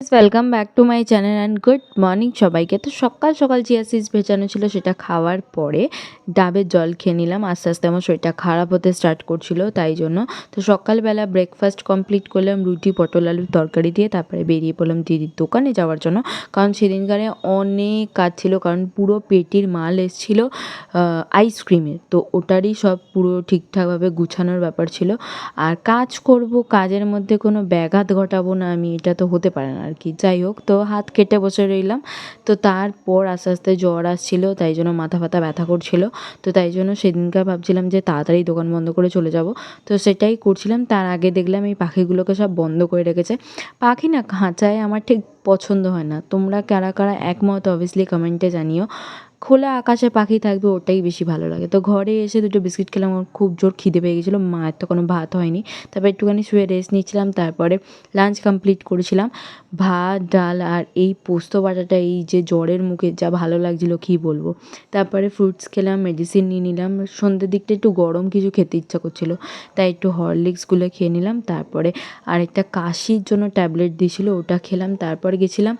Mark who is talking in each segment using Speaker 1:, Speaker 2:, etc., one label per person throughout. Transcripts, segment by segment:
Speaker 1: Welcome back to my channel and good morning সবাইকে। তো সকাল সকাল চিয়া সিডস ভেজানো ছিল, সেটা খাওয়ার পরে ডাবের জল খেয়ে নিলাম। আস্তে আস্তে আমার শরীরটা খারাপ হতে স্টার্ট করছিল, তাই জন্য তো সকালবেলা ব্রেকফাস্ট কমপ্লিট করলাম রুটি পটল আলুর তরকারি দিয়ে। তারপরে বেরিয়ে পড়লাম দিদির দোকানে যাওয়ার জন্য, কারণ সেদিনকারে অনেক কাজ ছিল, কারণ পুরো পেটির মাল এসেছিলো আইসক্রিমের। তো ওটারই সব পুরো ঠিকঠাকভাবে গুছানোর ব্যাপার ছিল। আর কাজ করব, কাজের মধ্যে কোনো ব্যাঘাত ঘটাবো না আমি, এটা তো হতে পারে না আর কি। যাই হোক, তো হাত কেটে বসে রইলাম। তো তারপর আস্তে আস্তে জ্বর আসছিলো, তাই জন্য মাথা ফাথা ব্যথা করছিল। তো তাই জন্য সেদিনকার ভাবছিলাম যে তাড়াতাড়ি দোকান বন্ধ করে চলে যাব। তো সেটাই করছিলাম। তার আগে দেখলাম এই পাখিগুলোকে সব বন্ধ করে রেখেছে। পাখি না খাঁচায় আমার ঠিক পছন্দ হয় না। তোমরা কারা কারা একমত অবভিয়াসলি কমেন্টে জানিও। খোলা আকাশে পাখি থাকবে ওটাই বেশি ভালো লাগে। তো ঘরে এসে দুটো বিস্কিট খেলাম, আমার খুব জোর খিদে পেয়ে গেছিলো। মায়ের তো কোনো ভাত হয়নি, তারপর একটুখানি শুয়ে রেস্ট নিচ্ছিলাম। তারপরে লাঞ্চ কমপ্লিট করেছিলাম, ভাত ডাল আর এই পোস্ত বাটাটা, এই যে জ্বরের মুখে যা ভালো লাগছিলো কী বলবো। তারপরে ফ্রুটস খেলাম, মেডিসিন নিয়ে নিলাম। সন্ধ্যের দিকটা একটু গরম কিছু খেতে ইচ্ছা করছিলো, তাই একটু হরলিক্সগুলো খেয়ে নিলাম। তারপরে আরেকটা কাশির জন্য ট্যাবলেট দিয়েছিলো, ওটা খেলাম। তারপরে গেছিলাম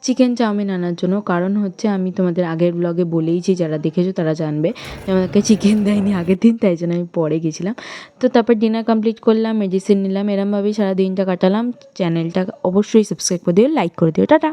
Speaker 1: চিকেন চাউমিন আনার জন্য, কারণ হচ্ছে আমি তোমাদের আগের ব্লগে বলেইছি, যারা দেখেছো তারা জানবে যে আমাকে চিকেন দেয়নি আগের দিন, তাই জন্য আমি পরে গেছিলাম। তো তারপর ডিনার কমপ্লিট করলাম, মেডিসিন নিলাম, এরমভাবেই সারা দিনটা কাটালাম। চ্যানেলটা অবশ্যই সাবস্ক্রাইব করে দিও, লাইক করে দিও, টাটা।